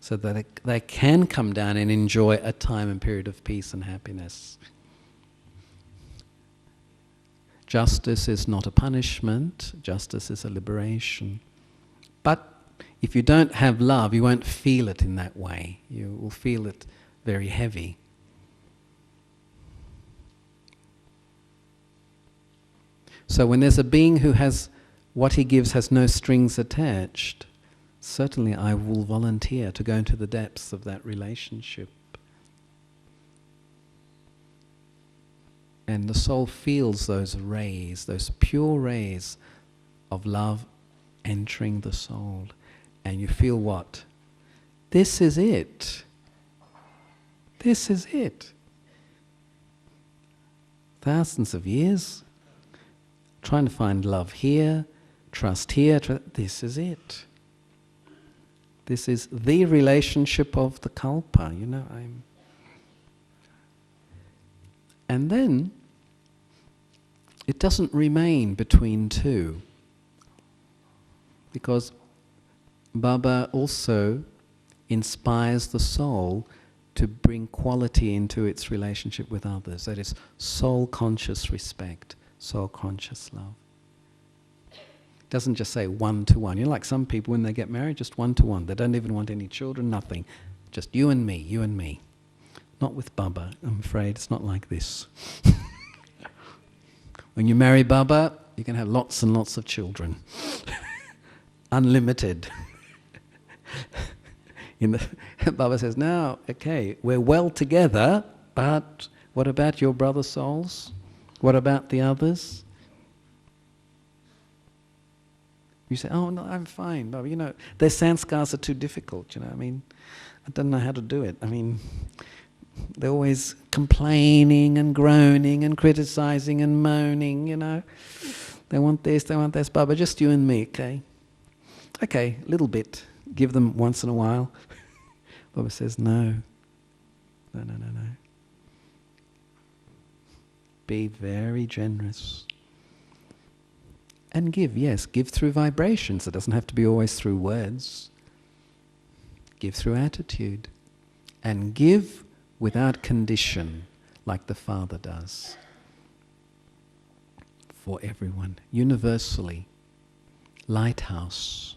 So that they can come down and enjoy a time and period of peace and happiness. Justice is not a punishment, justice is a liberation. But if you don't have love, you won't feel it in that way. You will feel it very heavy. So when there's a being who has, what he gives has no strings attached, certainly I will volunteer to go into the depths of that relationship. And the soul feels those rays, those pure rays of love entering the soul. And you feel what? This is it. This is it. Thousands of years trying to find love here, trust here. This is it. This is the relationship of the Kalpa. And then it doesn't remain between two, because Baba also inspires the soul to bring quality into its relationship with others. That is soul-conscious respect, soul-conscious love. It doesn't just say one-to-one. Like some people when they get married, just one-to-one. They don't even want any children, nothing. Just you and me, you and me. Not with Baba, I'm afraid. It's not like this. When you marry Baba, you can have lots and lots of children. Unlimited. Baba says, no, okay, we're well together, but what about your brother souls? What about the others? You say, oh no, I'm fine, Baba. Their sanskars are too difficult, I don't know how to do it. They're always complaining and groaning and criticizing and moaning, They want this, they want this, Baba, just you and me, okay? Okay, a little bit. Give them once in a while. Baba says, no. No. Be very generous. And give, yes, give through vibrations. It doesn't have to be always through words. Give through attitude. And give without condition, like the Father does. For everyone, universally. Lighthouse.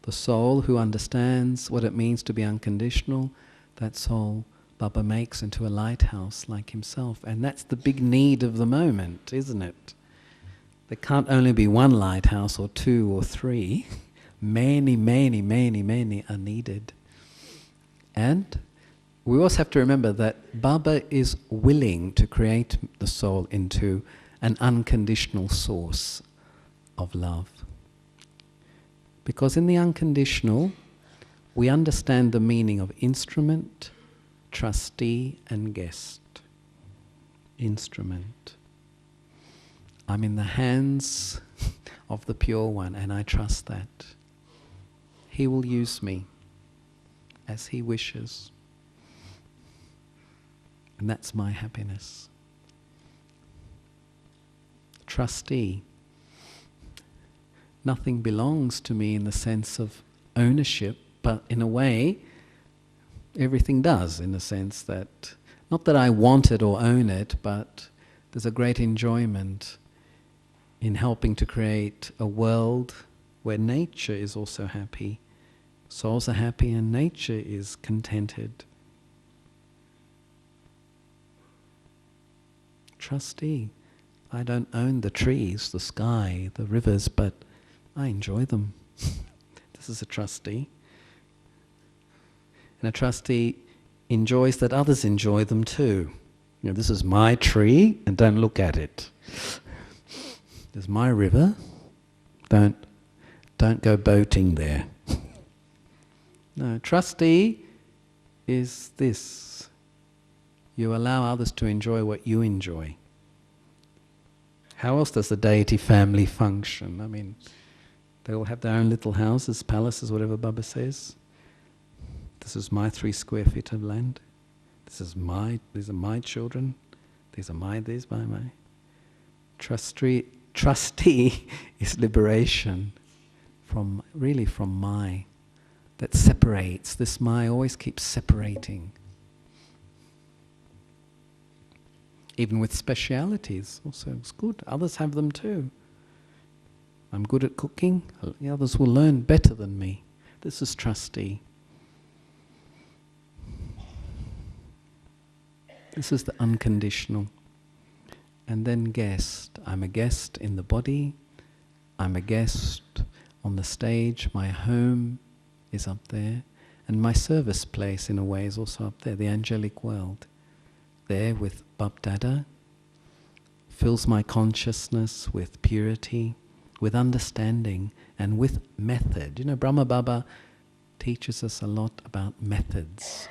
The soul who understands what it means to be unconditional, that soul Baba makes into a lighthouse like himself. And that's the big need of the moment, isn't it? There can't only be one lighthouse or two or three. Many are needed. And we also have to remember that Baba is willing to create the soul into an unconditional source of love. Because in the unconditional, we understand the meaning of instrument, trustee, and guest. Instrument. I'm in the hands of the Pure One, and I trust that. He will use me as He wishes. And that's my happiness. Trustee. Nothing belongs to me in the sense of ownership, but in a way, everything does, in the sense that, not that I want it or own it, but there's a great enjoyment in helping to create a world where nature is also happy, souls are happy, and nature is contented. Trustee. I don't own the trees, the sky, the rivers, but I enjoy them. This is a trustee. And a trustee enjoys that others enjoy them too. This is my tree, and don't look at it. This is my river. Don't go boating there. No, trustee is this. You allow others to enjoy what you enjoy. How else does the deity family function? They all have their own little houses, palaces, whatever Baba says. This is my 3 square feet of land. These are my children. These are my. Trustee is liberation from my. That separates. This my always keeps separating. Even with specialities, also it's good. Others have them too. I'm good at cooking, the others will learn better than me. This is trustee. This is the unconditional. And then guest. I'm a guest in the body. I'm a guest on the stage. My home is up there. And my service place, in a way, is also up there, the angelic world. There with Bab Dada, fills my consciousness with purity, with understanding, and with method. Brahma Baba teaches us a lot about methods.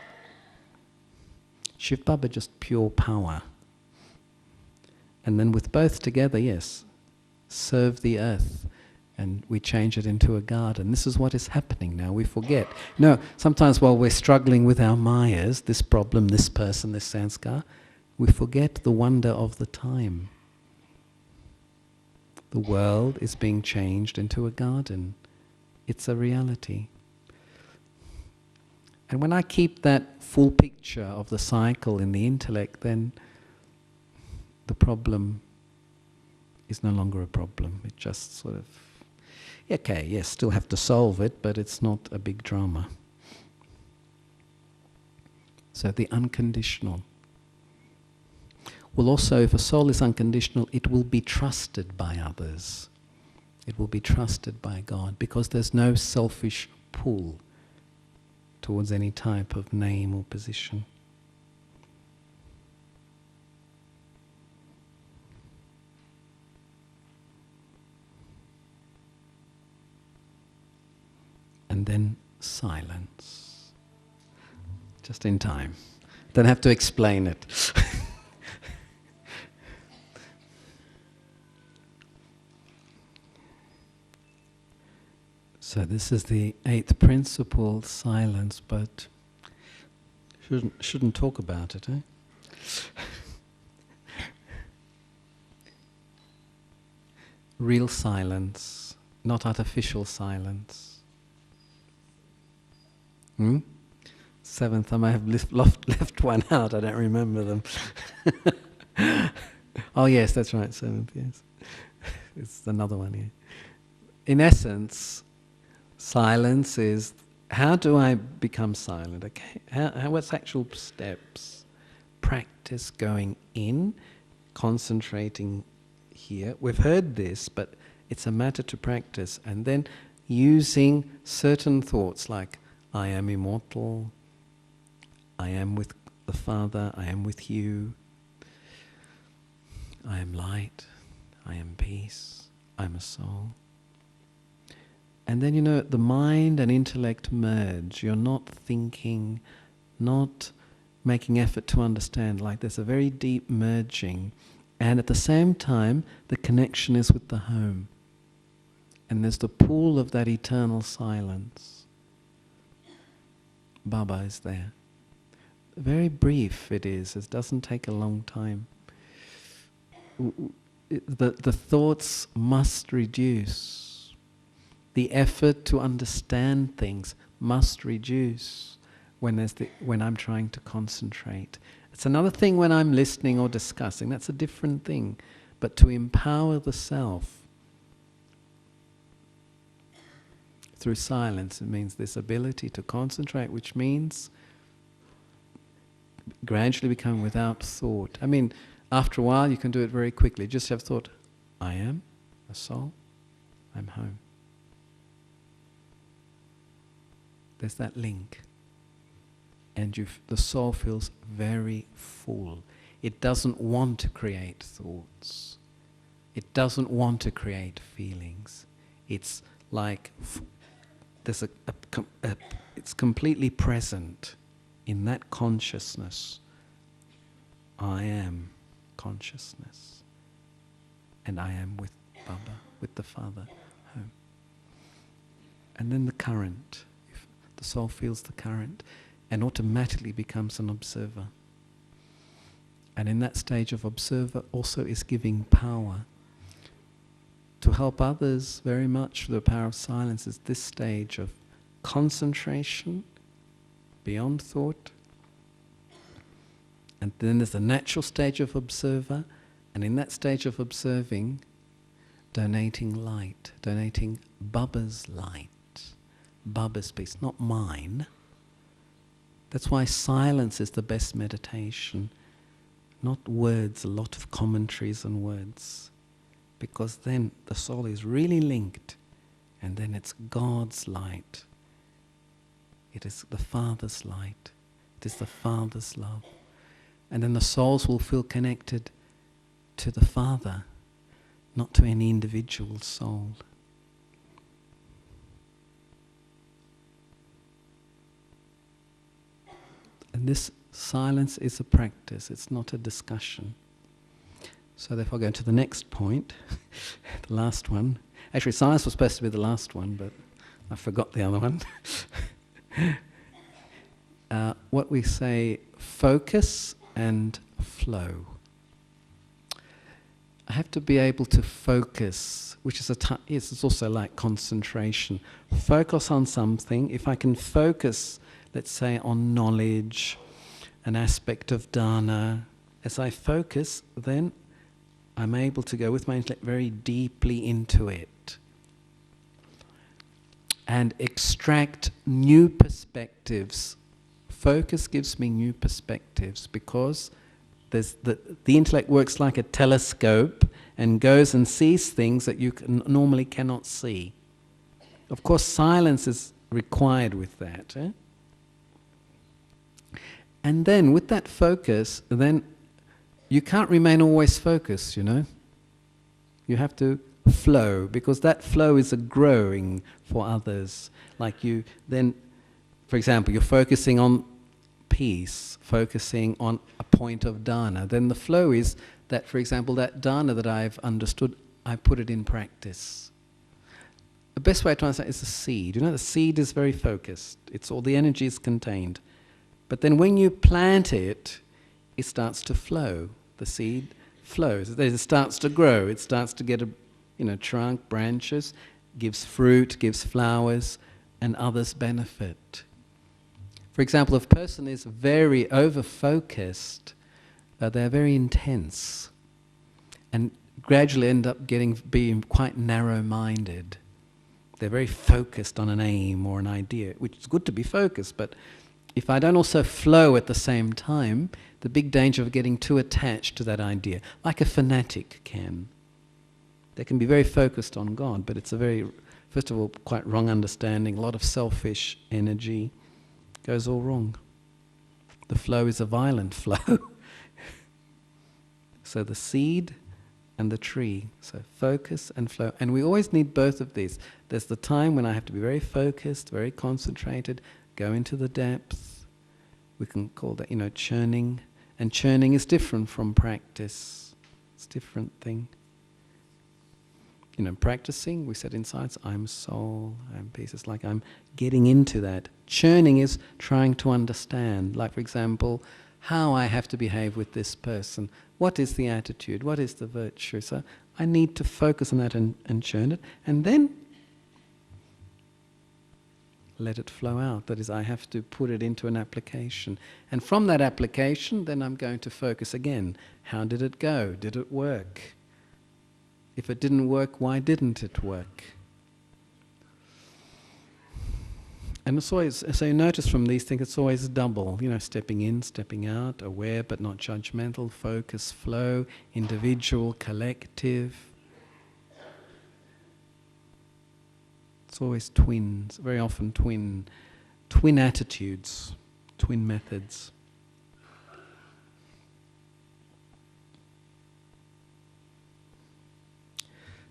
Shiv Baba just pure power. And then with both together, yes, serve the earth, and we change it into a garden. This is what is happening now. We forget. Sometimes while we're struggling with our mayas, this problem, this person, this sanskar, we forget the wonder of the time. The world is being changed into a garden. It's a reality. And when I keep that full picture of the cycle in the intellect, then the problem is no longer a problem. It just sort of, okay, yes, still have to solve it, but it's not a big drama. So the unconditional. Well, also, if a soul is unconditional, it will be trusted by others. It will be trusted by God, because there's no selfish pull towards any type of name or position. And then silence. Just in time. Don't have to explain it. So this is the 8th principle, silence, but shouldn't talk about it, eh? Real silence, not artificial silence. 7th, I may have left one out, I don't remember them. Oh yes, that's right, 7th, yes. It's another one here. In essence, silence is, how do I become silent? Okay, what's actual steps? Practice going in, concentrating here. We've heard this, but it's a matter to practice. And then using certain thoughts like, I am immortal, I am with the Father, I am with you, I am light, I am peace, I'm a soul. And then, the mind and intellect merge. You're not thinking, not making effort to understand. Like there's a very deep merging. And at the same time, the connection is with the home. And there's the pool of that eternal silence. Baba is there. Very brief it is. It doesn't take a long time. The thoughts must reduce. The effort to understand things must reduce when I'm trying to concentrate. It's another thing when I'm listening or discussing. That's a different thing. But to empower the self through silence, it means this ability to concentrate, which means gradually becoming without thought. I mean, after a while you can do it very quickly. Just have thought, I am a soul, I'm home. There's that link. And the soul feels very full. It doesn't want to create thoughts. It doesn't want to create feelings. It's like there's it's completely present in that consciousness. I am consciousness. And I am with Baba, with the Father, home. And then the current. The soul feels the current and automatically becomes an observer. And in that stage of observer also is giving power. To help others very much, the power of silence is this stage of concentration, beyond thought. And then there's the natural stage of observer, and in that stage of observing, donating light, donating Baba's light. Baba's peace, not mine. That's why silence is the best meditation. Not words, a lot of commentaries on words. Because then the soul is really linked, and then it's God's light. It is the Father's light. It is the Father's love. And then the souls will feel connected to the Father, not to any individual soul. And this silence is a practice, it's not a discussion. So therefore I go to the next point, the last one. Actually, silence was supposed to be the last one, but I forgot the other one. What we say, focus and flow. I have to be able to focus, which is it's also like concentration. Focus on something. If I can focus, let's say, on knowledge, an aspect of dana, as I focus, then I'm able to go with my intellect very deeply into it and extract new perspectives Focus gives me new perspectives because there's the intellect works like a telescope and goes and sees things that you normally cannot see. Of course, silence is required with that. And then with that focus, then you can't remain always focused, you know. You have to flow, because that flow is a growing for others. Like you then, for example, you're focusing on peace, focusing on a point of dana. Then the flow is that, for example, that dana that I've understood, I put it in practice. The best way to understand is the seed. You know, the seed is very focused. It's all the energy is contained. But then when you plant it, it starts to flow. The seed flows. It starts to grow. It starts to get a trunk, branches, gives fruit, gives flowers, and others benefit. For example, if a person is very over-focused, they're very intense and gradually end up being quite narrow-minded. They're very focused on an aim or an idea, which is good to be focused, but if I don't also flow at the same time, the big danger of getting too attached to that idea, like a fanatic can. They can be very focused on God, but it's a very, first of all, quite wrong understanding, a lot of selfish energy, goes all wrong. The flow is a violent flow. So the seed and the tree, so focus and flow. And we always need both of these. There's the time when I have to be very focused, very concentrated, go into the depth. We can call that, churning. And churning is different from practice. It's a different thing. Practicing, we said in science, I'm soul, I'm peace. It's like I'm getting into that. Churning is trying to understand. Like, for example, how I have to behave with this person. What is the attitude? What is the virtue? So I need to focus on that and churn it. And then let it flow out. That is, I have to put it into an application. And from that application, then I'm going to focus again. How did it go? Did it work? If it didn't work, why didn't it work? And it's always, so you notice from these things, it's always double. Stepping in, stepping out, aware but not judgmental, focus, flow, individual, collective. It's always twins, very often twin attitudes, twin methods.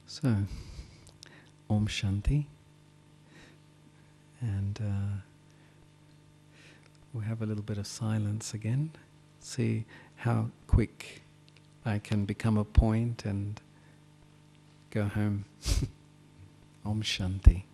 So, Om Shanti. And we'll have a little bit of silence again. See how quick I can become a point and go home. Om Shanti.